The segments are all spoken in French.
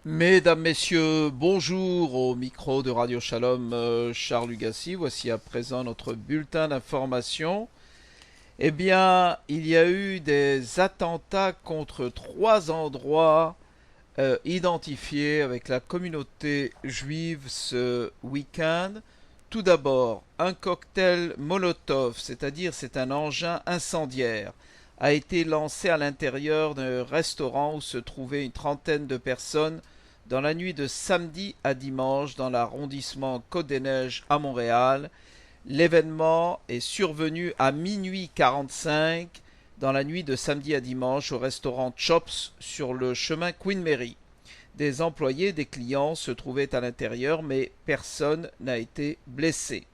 Mesdames, Messieurs, bonjour au micro de Radio Shalom, Charles Lugassi. Voici à présent notre bulletin d'information. Eh bien, il y a eu des attentats contre trois endroits identifiés avec la communauté juive ce week-end. Tout d'abord, un cocktail Molotov, c'est-à-dire c'est un engin incendiaire, a été lancé à l'intérieur d'un restaurant où se trouvaient une trentaine de personnes dans la nuit de samedi à dimanche dans l'arrondissement Côte-des-Neiges à Montréal. L'événement est survenu à minuit 45 dans la nuit de samedi à dimanche au restaurant Chops sur le chemin Queen Mary. Des employés, des clients se trouvaient à l'intérieur, mais personne n'a été blessé.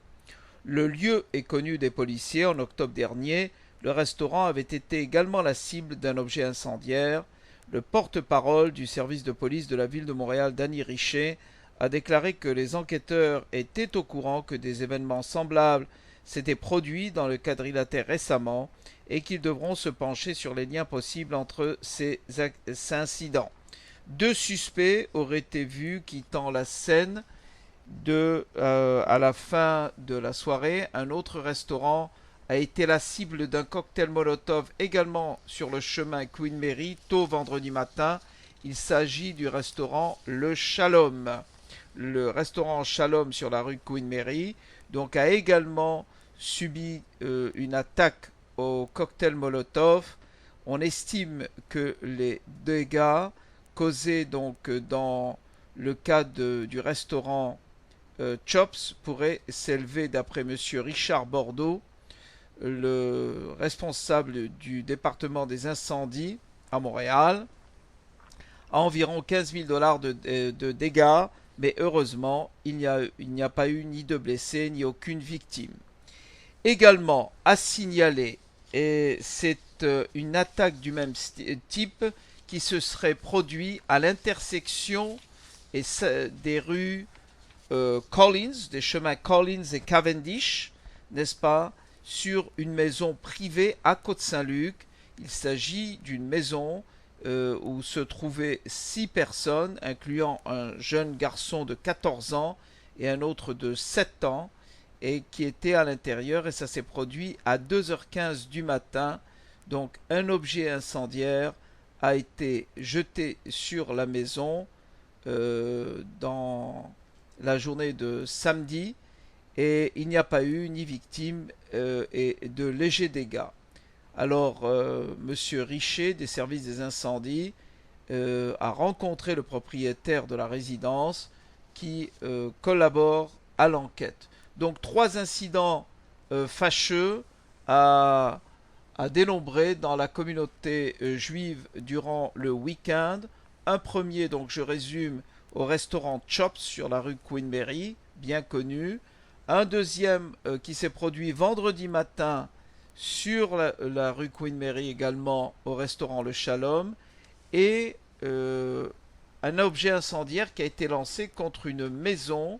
Le lieu est connu des policiers. En octobre dernier, le restaurant avait été également la cible d'un objet incendiaire. Le porte-parole du service de police de la ville de Montréal, Danny Richer, a déclaré que les enquêteurs étaient au courant que des événements semblables s'étaient produits dans le quadrilatère récemment et qu'ils devront se pencher sur les liens possibles entre ces incidents. Deux suspects auraient été vus quittant la scène à la fin de la soirée. Un autre restaurant a été la cible d'un cocktail Molotov également sur le chemin Queen Mary tôt vendredi matin. Il s'agit du restaurant Le Shalom. Le restaurant Shalom sur la rue Queen Mary donc a également subi une attaque au cocktail Molotov. On estime que les dégâts causés donc dans le cas du restaurant Chops pourrait s'élever, d'après M. Richard Bordeaux, le responsable du département des incendies à Montréal, à environ 15 000 $ de dégâts, mais heureusement, il n'y a pas eu ni de blessés ni aucune victime. Également à signaler, et c'est une attaque du même type qui se serait produite à l'intersection des rues Collins, des chemins Collins et Cavendish, n'est-ce pas, sur une maison privée à Côte-Saint-Luc. Il s'agit d'une maison où se trouvaient 6 personnes, incluant un jeune garçon de 14 ans et un autre de 7 ans, et qui était à l'intérieur, et ça s'est produit à 2h15 du matin. Donc un objet incendiaire a été jeté sur la maison dans la journée de samedi, et il n'y a pas eu ni victime et de légers dégâts. Alors, Monsieur Richer des services des incendies a rencontré le propriétaire de la résidence qui collabore à l'enquête. Donc, trois incidents fâcheux à, à dénombrer dans la communauté juive durant le week-end. Un premier, donc je résume, au restaurant Chops sur la rue Queen Mary, bien connu. Un deuxième qui s'est produit vendredi matin sur la rue Queen Mary également au restaurant Le Shalom. Et un objet incendiaire qui a été lancé contre une maison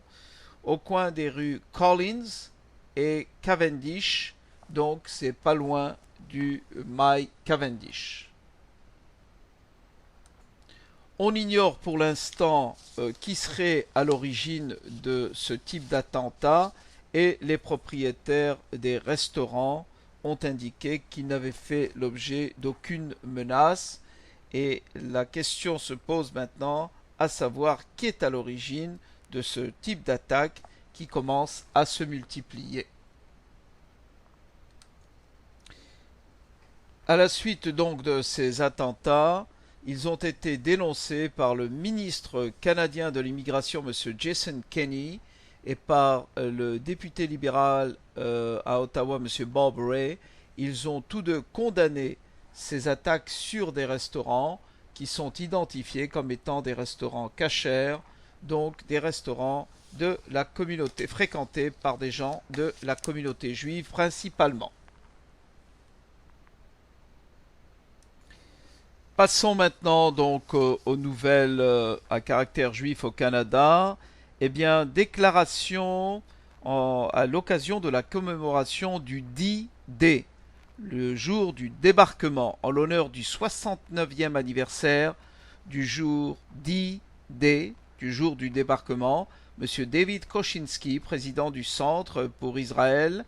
au coin des rues Collins et Cavendish. Donc c'est pas loin du My Cavendish. On ignore pour l'instant qui serait à l'origine de ce type d'attentat, et les propriétaires des restaurants ont indiqué qu'ils n'avaient fait l'objet d'aucune menace, et la question se pose maintenant à savoir qui est à l'origine de ce type d'attaque qui commence à se multiplier. À la suite donc de ces attentats, ils ont été dénoncés par le ministre canadien de l'immigration, M. Jason Kenney, et par le député libéral à Ottawa, M. Bob Rae. Ils ont tous deux condamné ces attaques sur des restaurants qui sont identifiés comme étant des restaurants cachers, donc des restaurants de la communauté, fréquentés par des gens de la communauté juive principalement. Passons maintenant donc aux nouvelles à caractère juif au Canada. Eh bien, déclaration à l'occasion de la commémoration du D-Day, le jour du débarquement, en l'honneur du 69e anniversaire du jour D-Day. D du jour du débarquement, M. David Koczynski, président du Centre pour Israël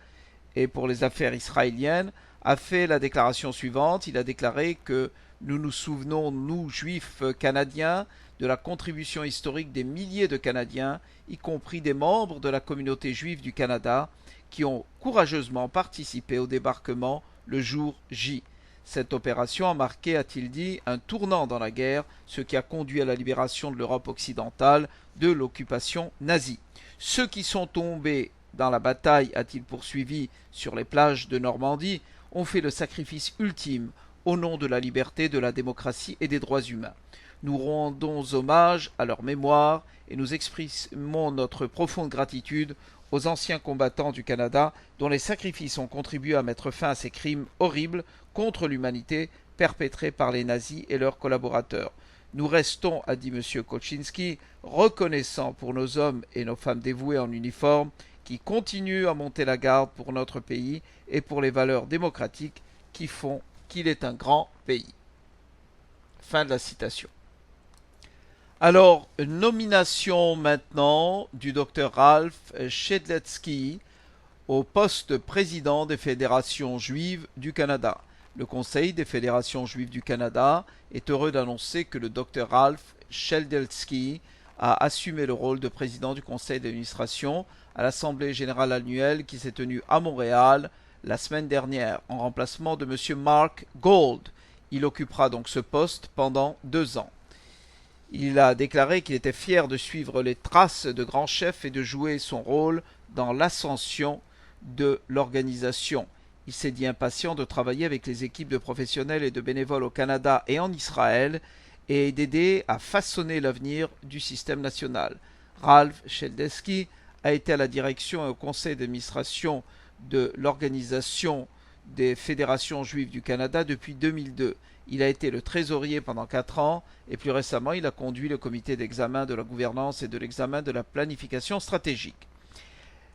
et pour les affaires israéliennes, a fait la déclaration suivante. Il a déclaré que nous nous souvenons, nous, juifs canadiens, de la contribution historique des milliers de Canadiens, y compris des membres de la communauté juive du Canada, qui ont courageusement participé au débarquement le jour J. Cette opération a marqué, a-t-il dit, un tournant dans la guerre, ce qui a conduit à la libération de l'Europe occidentale de l'occupation nazie. Ceux qui sont tombés dans la bataille, a-t-il poursuivi, sur les plages de Normandie, ont fait le sacrifice ultime au nom de la liberté, de la démocratie et des droits humains. Nous rendons hommage à leur mémoire et nous exprimons notre profonde gratitude aux anciens combattants du Canada dont les sacrifices ont contribué à mettre fin à ces crimes horribles contre l'humanité perpétrés par les nazis et leurs collaborateurs. Nous restons, a dit M. Koczynski, reconnaissants pour nos hommes et nos femmes dévoués en uniforme qui continuent à monter la garde pour notre pays et pour les valeurs démocratiques qui font qu'il est un grand pays. Fin de la citation. Alors, nomination maintenant du Dr Ralph Shedletsky au poste président des fédérations juives du Canada. Le Conseil des fédérations juives du Canada est heureux d'annoncer que le Dr Ralph Shedletsky a assumé le rôle de président du conseil d'administration à l'Assemblée générale annuelle qui s'est tenue à Montréal la semaine dernière, en remplacement de M. Mark Gold. Il occupera donc ce poste pendant 2 ans. Il a déclaré qu'il était fier de suivre les traces de grands chefs et de jouer son rôle dans l'ascension de l'organisation. Il s'est dit impatient de travailler avec les équipes de professionnels et de bénévoles au Canada et en Israël et d'aider à façonner l'avenir du système national. Ralph Shedletsky a été à la direction et au conseil d'administration de l'Organisation des fédérations juives du Canada depuis 2002. Il a été le trésorier pendant 4 ans et plus récemment il a conduit le comité d'examen de la gouvernance et de l'examen de la planification stratégique.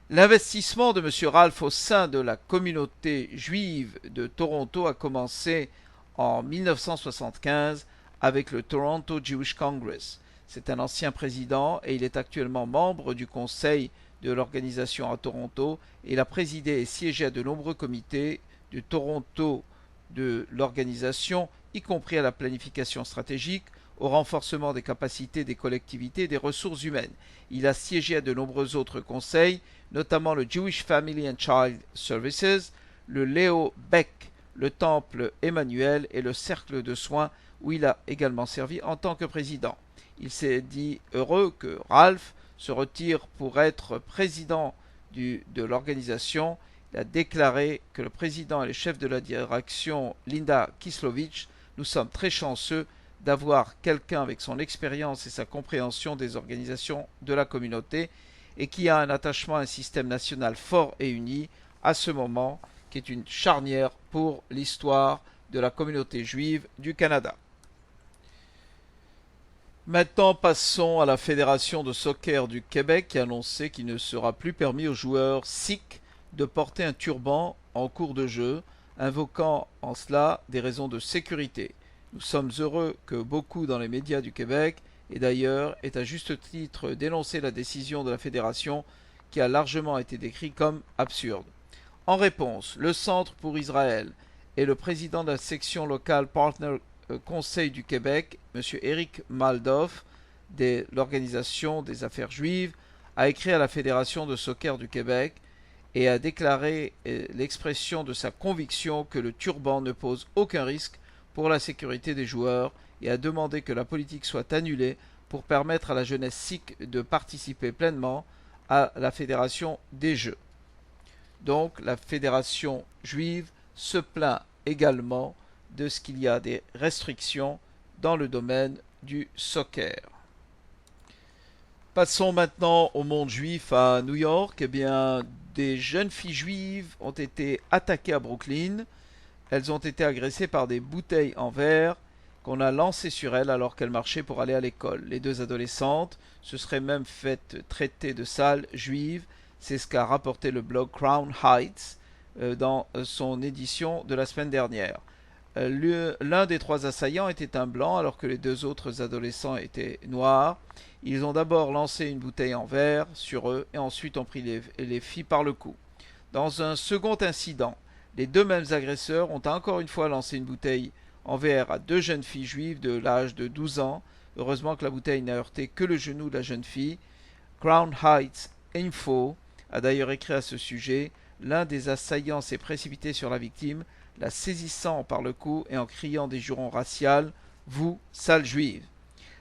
L'investissement de M. Ralph au sein de la communauté juive de Toronto a commencé en 1975 avec le Toronto Jewish Congress. C'est un ancien président et il est actuellement membre du conseil de l'organisation à Toronto. Il a présidé et siégé à de nombreux comités de Toronto de l'organisation, y compris à la planification stratégique, au renforcement des capacités des collectivités et des ressources humaines. Il a siégé à de nombreux autres conseils, notamment le Jewish Family and Child Services, le Leo Beck, le Temple Emmanuel et le Cercle de soins, où il a également servi en tant que président. Il s'est dit heureux que Ralph se retire pour être président de l'organisation. Il a déclaré que le président et le chef de la direction, Linda Kislovich, nous sommes très chanceux d'avoir quelqu'un avec son expérience et sa compréhension des organisations de la communauté et qui a un attachement à un système national fort et uni à ce moment qui est une charnière pour l'histoire de la communauté juive du Canada. Maintenant, passons à la Fédération de soccer du Québec qui a annoncé qu'il ne sera plus permis aux joueurs sikhs de porter un turban en cours de jeu, invoquant en cela des raisons de sécurité. Nous sommes heureux que beaucoup dans les médias du Québec et d'ailleurs aient à juste titre dénoncé la décision de la Fédération qui a largement été décrite comme absurde. En réponse, le Centre pour Israël et le président de la section locale Partner Conseil du Québec, M. Éric Maldoff, de l'Organisation des affaires juives, a écrit à la Fédération de soccer du Québec et a déclaré l'expression de sa conviction que le turban ne pose aucun risque pour la sécurité des joueurs et a demandé que la politique soit annulée pour permettre à la jeunesse sikh de participer pleinement à la Fédération des Jeux. Donc la Fédération juive se plaint également de ce qu'il y a des restrictions dans le domaine du soccer. Passons maintenant au monde juif à New York. Eh bien, des jeunes filles juives ont été attaquées à Brooklyn. Elles ont été agressées par des bouteilles en verre qu'on a lancées sur elles alors qu'elles marchaient pour aller à l'école. Les 2 adolescentes se seraient même faites traiter de sales juives. C'est ce qu'a rapporté le blog Crown Heights dans son édition de la semaine dernière. L'un des trois assaillants était un blanc alors que les deux autres adolescents étaient noirs. Ils ont d'abord lancé une bouteille en verre sur eux et ensuite ont pris les filles par le cou. Dans un second incident, les deux mêmes agresseurs ont encore une fois lancé une bouteille en verre à deux jeunes filles juives de l'âge de 12 ans. Heureusement que la bouteille n'a heurté que le genou de la jeune fille. Crown Heights Info a d'ailleurs écrit à ce sujet: l'un des assaillants s'est précipité sur la victime, la saisissant par le cou et en criant des jurons raciales: vous, sale juive.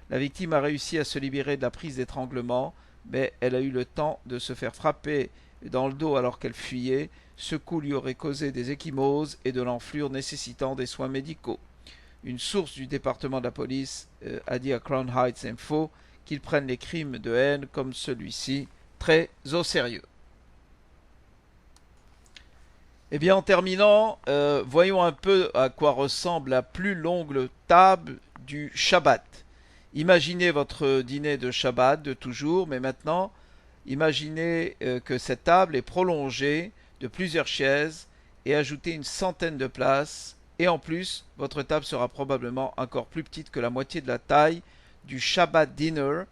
La victime a réussi à se libérer de la prise d'étranglement, mais elle a eu le temps de se faire frapper dans le dos alors qu'elle fuyait. Ce coup lui aurait causé des ecchymoses et de l'enflure nécessitant des soins médicaux. Une source du département de la police a dit à Crown Heights Info qu'ils prennent les crimes de haine comme celui-ci très au sérieux. Eh bien, en terminant, voyons un peu à quoi ressemble la plus longue table du Shabbat. Imaginez votre dîner de Shabbat de toujours, mais maintenant, imaginez que cette table est prolongée de plusieurs chaises et ajoutez une centaine de places. Et en plus, votre table sera probablement encore plus petite que la moitié de la taille du Shabbat Dinner,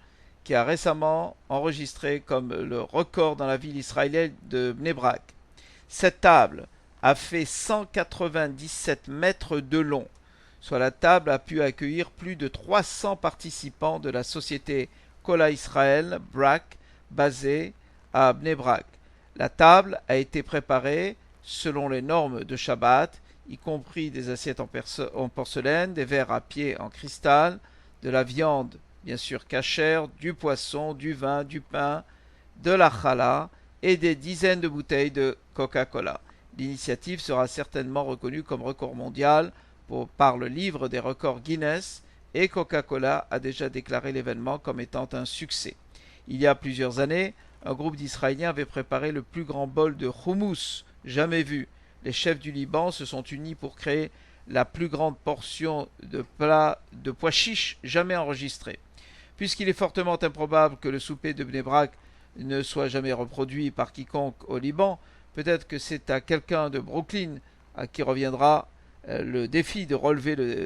qui a récemment enregistré comme le record dans la ville israélienne de Bnei Brak. Cette table a fait 197 mètres de long, soit la table a pu accueillir plus de 300 participants de la société Kola Israël Brak, basée à Bnei Brak. La table a été préparée selon les normes de Shabbat, y compris des assiettes en porcelaine, des verres à pied en cristal, de la viande bien sûr cachère, du poisson, du vin, du pain, de la challah et des dizaines de bouteilles de Coca-Cola. L'initiative sera certainement reconnue comme record mondial par le livre des records Guinness, et Coca-Cola a déjà déclaré l'événement comme étant un succès. Il y a plusieurs années, un groupe d'Israéliens avait préparé le plus grand bol de houmous jamais vu. Les chefs du Liban se sont unis pour créer la plus grande portion de plat de pois chiches jamais enregistrée. Puisqu'il est fortement improbable que le souper de Bnei Brak ne soit jamais reproduit par quiconque au Liban, peut-être que c'est à quelqu'un de Brooklyn à qui reviendra le défi de relever le